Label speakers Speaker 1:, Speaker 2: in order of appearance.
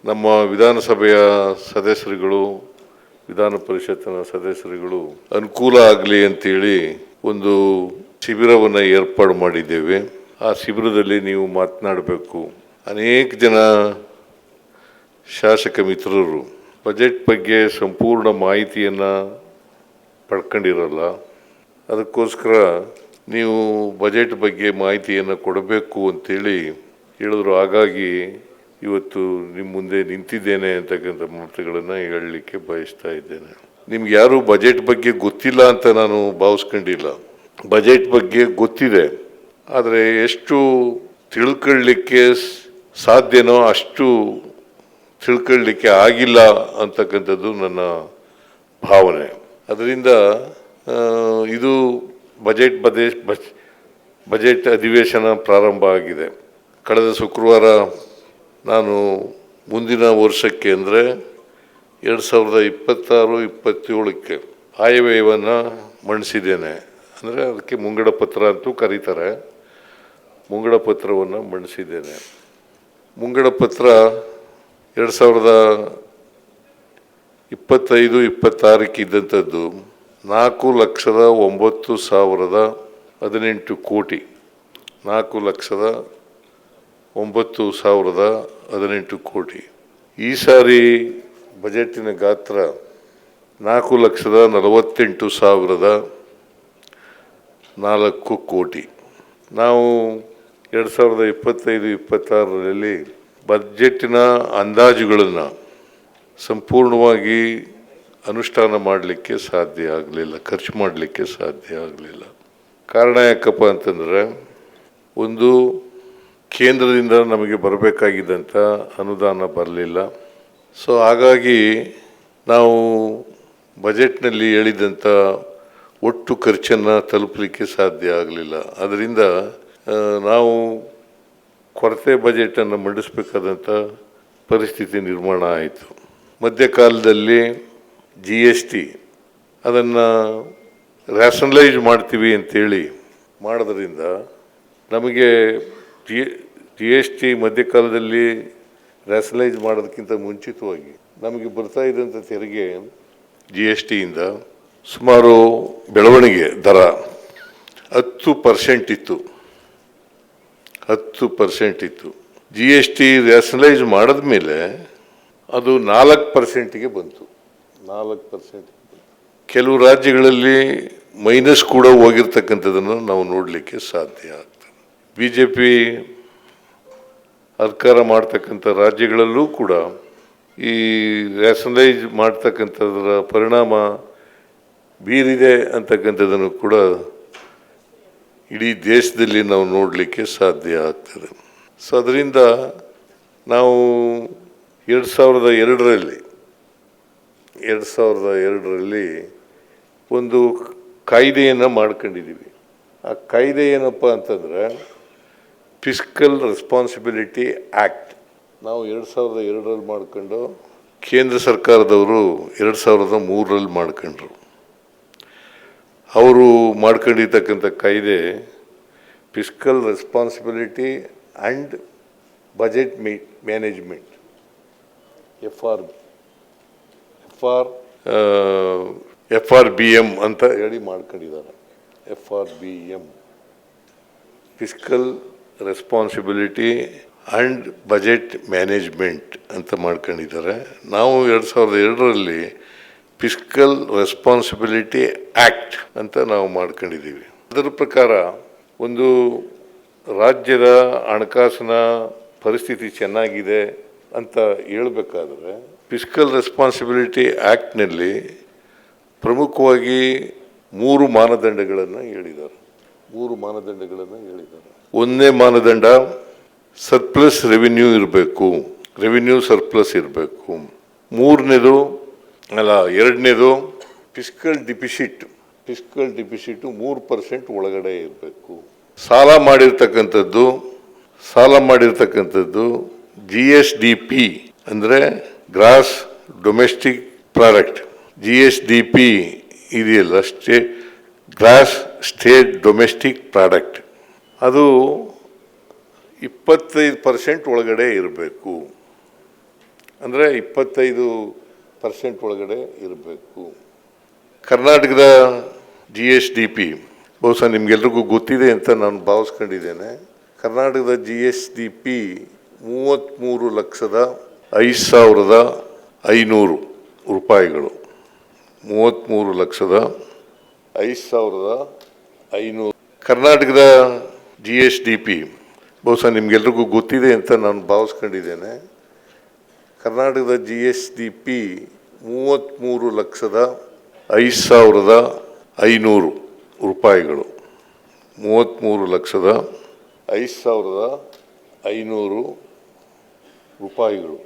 Speaker 1: ನಮ್ಮ ವಿಧಾನಸಭೆಯ ಸದಸ್ಯರುಗಳು, ವಿಧಾನ ಪರಿಷತ್ತಿನ ಸದಸ್ಯರುಗಳು ಅನುಕೂಲ ಆಗಲಿ ಅಂತೇಳಿ ಒಂದು ಶಿಬಿರವನ್ನು ಏರ್ಪಾಡು ಮಾಡಿದ್ದೇವೆ. ಆ ಶಿಬಿರದಲ್ಲಿ ನೀವು ಮಾತನಾಡಬೇಕು. ಅನೇಕ ಜನ ಶಾಸಕ ಮಿತ್ರರು ಬಜೆಟ್ ಬಗ್ಗೆ ಸಂಪೂರ್ಣ ಮಾಹಿತಿಯನ್ನು ಪಡ್ಕೊಂಡಿರಲ್ಲ. ಅದಕ್ಕೋಸ್ಕರ ನೀವು ಬಜೆಟ್ ಬಗ್ಗೆ ಮಾಹಿತಿಯನ್ನು ಕೊಡಬೇಕು ಅಂತೇಳಿ ಹೇಳಿದ್ರು. ಹಾಗಾಗಿ ಇವತ್ತು ನಿಮ್ಮ ಮುಂದೆ ನಿಂತಿದ್ದೇನೆ ಅಂತಕ್ಕಂಥ ಮಾತುಗಳನ್ನು ಹೇಳಲಿಕ್ಕೆ ಬಯಸ್ತಾ ಇದ್ದೇನೆ. ನಿಮ್ಗೆ ಯಾರು ಬಜೆಟ್ ಬಗ್ಗೆ ಗೊತ್ತಿಲ್ಲ ಅಂತ ನಾನು ಭಾವಿಸ್ಕೊಂಡಿಲ್ಲ. ಬಜೆಟ್ ಬಗ್ಗೆ ಗೊತ್ತಿದೆ, ಆದರೆ ಎಷ್ಟು ತಿಳ್ಕೊಳ್ಳಿಕ್ಕೆ ಸಾಧ್ಯನೋ ಅಷ್ಟು ತಿಳ್ಕೊಳ್ಳಿಕ್ಕೆ ಆಗಿಲ್ಲ ಅಂತಕ್ಕಂಥದ್ದು ನನ್ನ ಭಾವನೆ. ಅದರಿಂದ ಇದು ಬಜೆಟ್ ಅಧಿವೇಶನ ಪ್ರಾರಂಭ ಆಗಿದೆ. ಕಳೆದ ಶುಕ್ರವಾರ ನಾನು ಮುಂದಿನ ವರ್ಷಕ್ಕೆ ಅಂದರೆ 2026-27ಕ್ಕೆ ಆಯವ್ಯಯವನ್ನು ಮಂಡಿಸಿದ್ದೇನೆ. ಅಂದರೆ ಅದಕ್ಕೆ ಮುಂಗಡ ಪತ್ರ ಅಂತೂ ಕರೀತಾರೆ. ಮುಂಗಡ ಪತ್ರವನ್ನು ಮಂಡಿಸಿದ್ದೇನೆ. ಮುಂಗಡ ಪತ್ರ 2025-26ಕ್ಕೆ ಇದ್ದಂಥದ್ದು 4,09,18 ಕೋಟಿ. 4,09,18 ಕೋಟಿ. ಈ ಸಾರಿ ಬಜೆಟಿನ ಗಾತ್ರ 4,48,004 ಕೋಟಿ. ನಾವು 2025-26ರಲ್ಲಿ ಬಜೆಟಿನ ಅಂದಾಜುಗಳನ್ನು ಸಂಪೂರ್ಣವಾಗಿ ಅನುಷ್ಠಾನ ಮಾಡಲಿಕ್ಕೆ ಸಾಧ್ಯ ಆಗಲಿಲ್ಲ, ಖರ್ಚು ಮಾಡಲಿಕ್ಕೆ ಸಾಧ್ಯ ಆಗಲಿಲ್ಲ. ಕಾರಣ ಯಾಕಪ್ಪ ಅಂತಂದರೆ, ಒಂದು ಕೇಂದ್ರದಿಂದ ನಮಗೆ ಬರಬೇಕಾಗಿದ್ದಂಥ ಅನುದಾನ ಬರಲಿಲ್ಲ. ಸೊ ಹಾಗಾಗಿ ನಾವು ಬಜೆಟ್ನಲ್ಲಿ ಹೇಳಿದಂಥ ಒಟ್ಟು ಖರ್ಚನ್ನು ತಲುಪಲಿಕ್ಕೆ ಸಾಧ್ಯ ಆಗಲಿಲ್ಲ. ಅದರಿಂದ ನಾವು ಕೊರತೆ ಬಜೆಟನ್ನು ಮಂಡಿಸಬೇಕಾದಂಥ ಪರಿಸ್ಥಿತಿ ನಿರ್ಮಾಣ ಆಯಿತು. ಮಧ್ಯಕಾಲದಲ್ಲಿ GST ಅದನ್ನು ರ್ಯಾಷನಲೈಸ್ ಮಾಡ್ತೀವಿ ಅಂತೇಳಿ ಮಾಡೋದ್ರಿಂದ ನಮಗೆ GST ಮಧ್ಯಕಾಲದಲ್ಲಿ ರ್ಯಾಷನಲೈಸ್ ಮಾಡೋದಕ್ಕಿಂತ ಮುಂಚಿತವಾಗಿ ನಮಗೆ ಬರ್ತಾ ಇದ್ದಂಥ ತೆರಿಗೆ GSTಯಿಂದ ಸುಮಾರು ಬೆಳವಣಿಗೆ ದರ 10% ಇತ್ತು. 10% GST ರ್ಯಾಷನಲೈಸ್ ಮಾಡಿದ ಮೇಲೆ ಅದು 4%ಗೆ ಬಂತು. 4%. ಕೆಲವು ರಾಜ್ಯಗಳಲ್ಲಿ ಮೈನಸ್ ಕೂಡ ಹೋಗಿರ್ತಕ್ಕಂಥದ್ದನ್ನು ನಾವು ನೋಡಲಿಕ್ಕೆ ಸಾಧ್ಯ ಆಗ್ತದೆ. BJP ಸರ್ಕಾರ ಮಾಡ್ತಕ್ಕಂಥ ರಾಜ್ಯಗಳಲ್ಲೂ ಕೂಡ ಈ ರ್ಯಾಷನಲೈಸ್ ಮಾಡ್ತಕ್ಕಂಥದ್ರ ಪರಿಣಾಮ ಬೀರಿದೆ ಅಂತಕ್ಕಂಥದ್ದನ್ನು ಕೂಡ ಇಡೀ ದೇಶದಲ್ಲಿ ನಾವು ನೋಡಲಿಕ್ಕೆ ಸಾಧ್ಯ ಆಗ್ತದೆ. ಸೊ ಅದರಿಂದ ನಾವು 2002ರಲ್ಲಿ ಒಂದು ಕಾಯ್ದೆಯನ್ನು ಮಾಡ್ಕೊಂಡಿದ್ದೀವಿ. ಆ ಕಾಯ್ದೆ ಏನಪ್ಪ ಅಂತಂದರೆ ಫಿಸ್ಕಲ್ ರೆಸ್ಪಾನ್ಸಿಬಿಲಿಟಿ ಆ್ಯಕ್ಟ್. ನಾವು 2002ರಲ್ಲಿ ಮಾಡ್ಕೊಂಡು ಕೇಂದ್ರ ಸರ್ಕಾರದವರು 2003ರಲ್ಲಿ ಮಾಡ್ಕೊಂಡ್ರು. ಅವರು ಮಾಡ್ಕೊಂಡಿರ್ತಕ್ಕಂಥ ಕಾಯ್ದೆ fiscal responsibility and budget management, FRBM ಅಂತ ಹೇಳಿ ಮಾಡ್ಕೊಂಡಿದ್ದಾರೆ. FRBM, fiscal responsibility and budget management ಅಂತ ಮಾಡ್ಕೊಂಡಿದ್ದಾರೆ. ನಾವು 2002ರಲ್ಲಿ ಫಿಸ್ಕಲ್ ರೆಸ್ಪಾನ್ಸಿಬಿಲಿಟಿ ಆ್ಯಕ್ಟ್ ಅಂತ ನಾವು ಮಾಡ್ಕೊಂಡಿದ್ದೀವಿ. ಅದರ ಪ್ರಕಾರ ಒಂದು ರಾಜ್ಯದ ಹಣಕಾಸಿನ ಪರಿಸ್ಥಿತಿ ಚೆನ್ನಾಗಿದೆ ಅಂತ ಹೇಳಬೇಕಾದ್ರೆ ಫಿಸ್ಕಲ್ ರೆಸ್ಪಾನ್ಸಿಬಿಲಿಟಿ ಆ್ಯಕ್ಟ್ನಲ್ಲಿ ಪ್ರಮುಖವಾಗಿ 3 ಮಾನದಂಡಗಳನ್ನು ಹೇಳಿದ್ದಾರೆ. 3 ಮಾನದಂಡಗಳನ್ನು ಹೇಳಿದ್ದಾರೆ. ಒಂದನೇ ಮಾನದಂಡ ಸರ್ಪ್ಲಸ್ ರೆವಿನ್ಯೂ ಇರಬೇಕು, ರೆವಿನ್ಯೂ ಸರ್ಪ್ಲಸ್ ಇರಬೇಕು. ಎರಡನೇದು ಫಿಸ್ಕಲ್ ಡಿಫಿಸಿಟ್ 3% ಒಳಗಡೆ ಇರಬೇಕು. ಸಾಲ ಮಾಡಿರ್ತಕ್ಕಂಥದ್ದು GSDP ಅಂದರೆ ಗ್ರಾಸ್ ಡೊಮೆಸ್ಟಿಕ್ ಪ್ರಾಡಕ್ಟ್. GSDP ಇದೆಯಲ್ಲ, ಗ್ರಾಸ್ ಸ್ಟೇಟ್ ಡೊಮೆಸ್ಟಿಕ್ ಪ್ರಾಡಕ್ಟ್, ಅದು 25% ಒಳಗಡೆ ಇರಬೇಕು. ಅಂದರೆ 25% ಒಳಗಡೆ ಇರಬೇಕು. ಕರ್ನಾಟಕದ GSDP ಬಹುಶಃ ನಿಮ್ಗೆಲ್ರಿಗೂ ಗೊತ್ತಿದೆ ಅಂತ ನಾನು ಭಾವಿಸ್ಕೊಂಡಿದ್ದೇನೆ. ಕರ್ನಾಟಕದ GSDP 33,05,500 ರೂಪಾಯಿಗಳು. 33,05,500. ಕರ್ನಾಟಕದ GSDP ಬಹುಶಃ ನಿಮ್ಗೆಲ್ರಿಗೂ ಗೊತ್ತಿದೆ ಅಂತ ನಾನು ಭಾವಿಸ್ಕೊಂಡಿದ್ದೇನೆ. ಕರ್ನಾಟಕದ GSDP 33,05,500 ರೂಪಾಯಿಗಳು. 33,05,500 ರೂಪಾಯಿಗಳು.